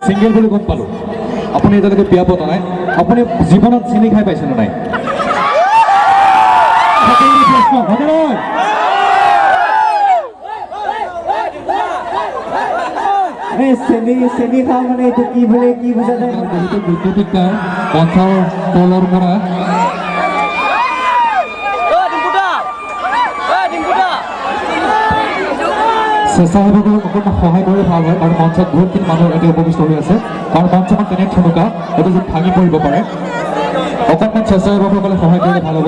single বুলি গম পালোঁ আপুনি এতিয়ালৈকে বিয়া পতা নাই আপুনি জীৱনত চিনি খাই পাইছেনে নাই প্ৰশ্ন হয়নে নহয় চেনি খাওঁ মানে এইটো কি বোলে কি বুজা যায় বহুতো বৈদ্যুতিক তার পথৰ তলৰ পৰা স্বেচ্ছাসেৱকক অকণমান সহায় কৰি ভাল হয় কাৰণ মঞ্চত বহুতখিনি মানুহ এতিয়া উপবিষ্ট হৈ আছে কাৰণ মঞ্চখন তেনে ঠুনুকা এইটো যদি ভাঙি পৰিব পাৰে অকণমান স্বেচ্ছাসেৱকসকলে সহায় কৰিলে ভাল হ'ব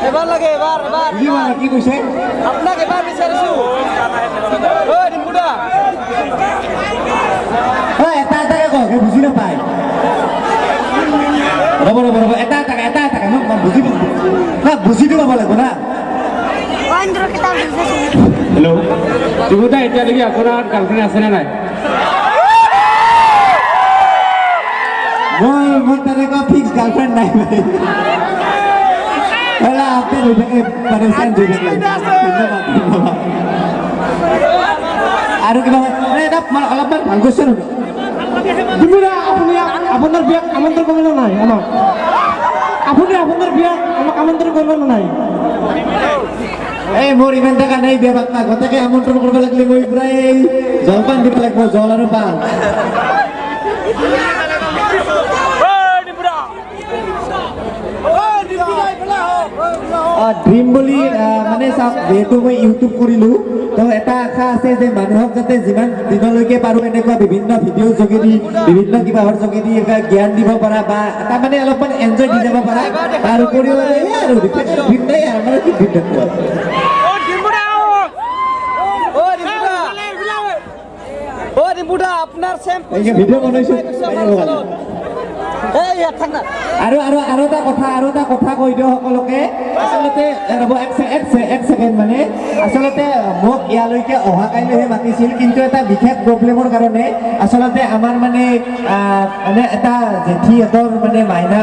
এবাৰ লাগে এবাৰ কি কৈছে আপোনাক এবাৰ বিচাৰিছোঁ ঐ ডিম্পুদা এটা এটাকে কওক বুজি নাপায় ৰ'ব এটা এটাকে মই বুজিটো পাব লাগিব না হেল্ল' ডিম্পুদা এতিয়ালৈকে আপোনাৰ গাৰ্লফ্ৰেণ্ড আছেনে নাই মই তেনেকুৱা ফিক্স গাৰ্লফ্ৰেণ্ড নাই আপনি পাৰেছেন আৰু কিবা এটা অলপমান ভাল কৈছে আপুনি আপোনাৰ বিয়াক আমন্ত্ৰণ কৰিব নাই আমাক আপুনি আপোনাৰ বিয়াক আমাক আমন্ত্ৰণ কৰিব নাই এই মোৰ ইমান টকা নাই বিয়া পাতা গোটেই আমন্ত্ৰণ কৰিব লাগিলে মই প্ৰায় জলপান দিব লাগিব জল আৰু পান ড্ৰিম বুলি মানে চাওক যিহেতু মই ইউটিউব কৰিলোঁ তো এটা আশা আছে যে মানুহক যাতে যিমান দিনলৈকে পাৰোঁ এনেকুৱা বিভিন্ন ভিডিঅ'ৰ যোগেদি বিভিন্ন কিবাহৰ যোগেদি জ্ঞান দিব পৰা বা এটা মানে অলপমান এনজয় দি যাব পৰা তাৰ উপৰিও আৰু ভিন্ন আমাৰ কি ভিন্ন ভিডিঅ' বনাইছোঁ আৰু এটা কথা কৈ দিওঁ সকলোকে আচলতে ৰ'ব এক ছেকেণ্ড মানে আচলতে মোক ইয়ালৈকে অহা কাইলৈহে মাতিছিল কিন্তু এটা বিশেষ প্ৰব্লেমৰ কাৰণে আচলতে আমাৰ মানে এটা জেঠীহঁতৰ মানে মাইনা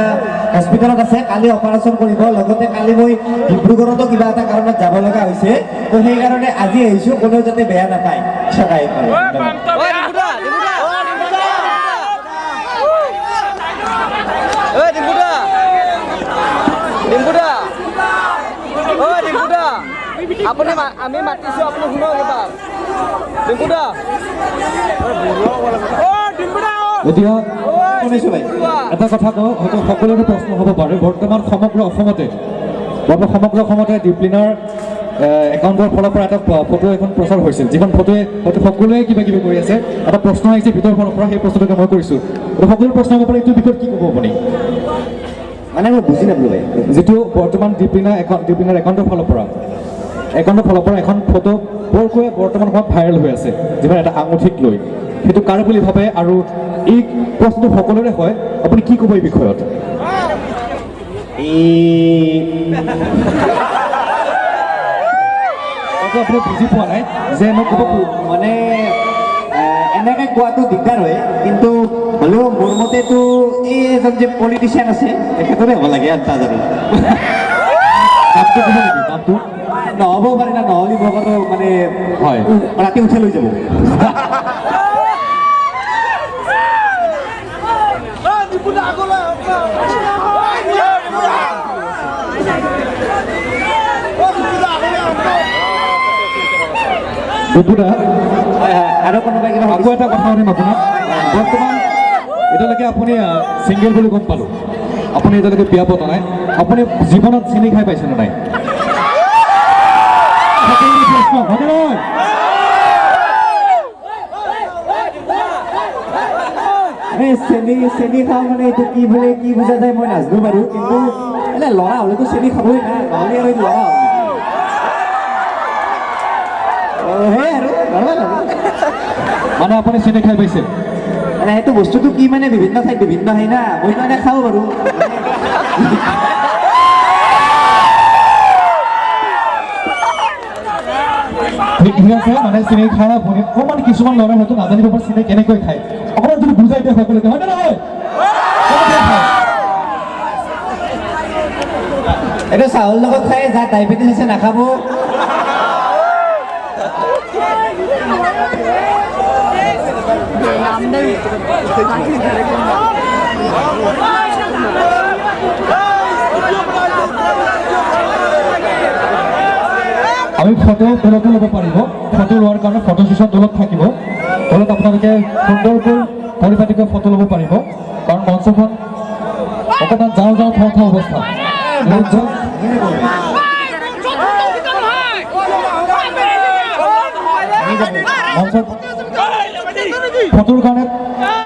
হস্পিটেলত আছে কালি অপাৰেশ্যন কৰিব লগতে কালি মই ডিব্ৰুগড়তো কিবা এটা কাৰণত যাব লগা হৈছে তো সেইকাৰণে আজি আহিছোঁ কোনেও যাতে বেয়া নাপায় চকাই আপুনি আমি মাতিছোঁ আপুনি শুনক এবাৰ ডিম্পুদা এতিয়া শুনিছোঁ ভাই এটা কথা কওঁ হয়তো সকলোৰে প্ৰশ্ন হ'ব পাৰে বৰ্তমান সমগ্ৰ অসমতে দীপলিনাৰ একাউণ্টৰ ফালৰ পৰা এটা ফটো এখন প্ৰচাৰ হৈছিল যিখন ফটোৱে হয়তো সকলোৱে কিবা কিবি কৰি আছে এটা প্ৰশ্ন আহিছে ভিতৰৰ ফালৰ পৰা সেই প্ৰশ্নটোকে মই কৰিছোঁ সকলো প্ৰশ্ন হ'ব পাৰে এইটোৰ বিষয়ত কি ক'ব আপুনি মানে মই বুজি নাপালোঁ ভাই যিটো বৰ্তমান দীপলিনাৰ একাউণ্টৰ ফালৰ পৰা এখন ফটো বৰকৈ বৰ্তমান সময়ত ভাইৰেল হৈ আছে যিখন এটা আঙুঠিক লৈ সেইটো কাৰ বুলি ভাবে আৰু এই প্ৰশ্নটো সকলোৰে হয় আপুনি কি ক'ব এই বিষয়ত আপুনি বুজি পোৱা নাই যে মই ক'ব মানে এনেকৈ কোৱাটো দিগদাৰ হয় কিন্তু হ'লেও মোৰ মতেতো এই এজন যে পলিটিচিয়ান আছে তেখেতৰে হ'ব লাগে আন্তাজ আৰু নামটো নহ'ব পাৰে না নহ'লে ভকতো মানে হয় ৰাতি উঠাই লৈ যাব আৰু কোনোবাই কিবা আকৌ এটা কথা শুনিম আপোনাক বৰ্তমান এতিয়ালৈকে আপুনি ছিংগেল বুলি গম পালোঁ আপুনি এতিয়ালৈকে বিয়া পতা নাই আপুনি জীৱনত চিনি খাই পাইছেনে নাই প্ৰশ্ন হয়নে নহয় চেনি খাওঁ মানে এইটো কি বোলে কি বুজা যায় মই নাজানো বাৰু কিন্তু এনে ল'ৰা হ'লেতো চেনি খাবই না নহ'লে আৰু ল'ৰা হ'ল সেই আৰু মানে আপুনি চিনি খাই পাইছে মানে সেইটো বস্তুটো কি মানে বিভিন্ন ঠাইত বিভিন্ন হয় না মই মানে খাওঁ বাৰু ঠিক আছে মানে চিনি খাই আপুনি অকণমান কিছুমান ল'ৰাই হয়তো নাজানিব পাৰে চিনি কেনেকৈ খায় অকণমান যদি বুজাই দিয়ে সকলোকে হয় নে নহয় এইটো চাউল লগত খাই যাৰ ডায়েবেটিছ আছে নাখাব আমি ফটো তলতো ল'ব পাৰিব ফটো লোৱাৰ কাৰণে ফটো ষ্টেচন তলত থাকিব তলত আপোনালোকে সুন্দৰকৈ পৰিপাটিকৈ ফটো ল'ব পাৰিব কাৰণ মঞ্চখন অকণমান যাওঁ যাওঁ থওঁ থওঁ অৱস্থা মঞ্চত ফটোৰ কাৰণে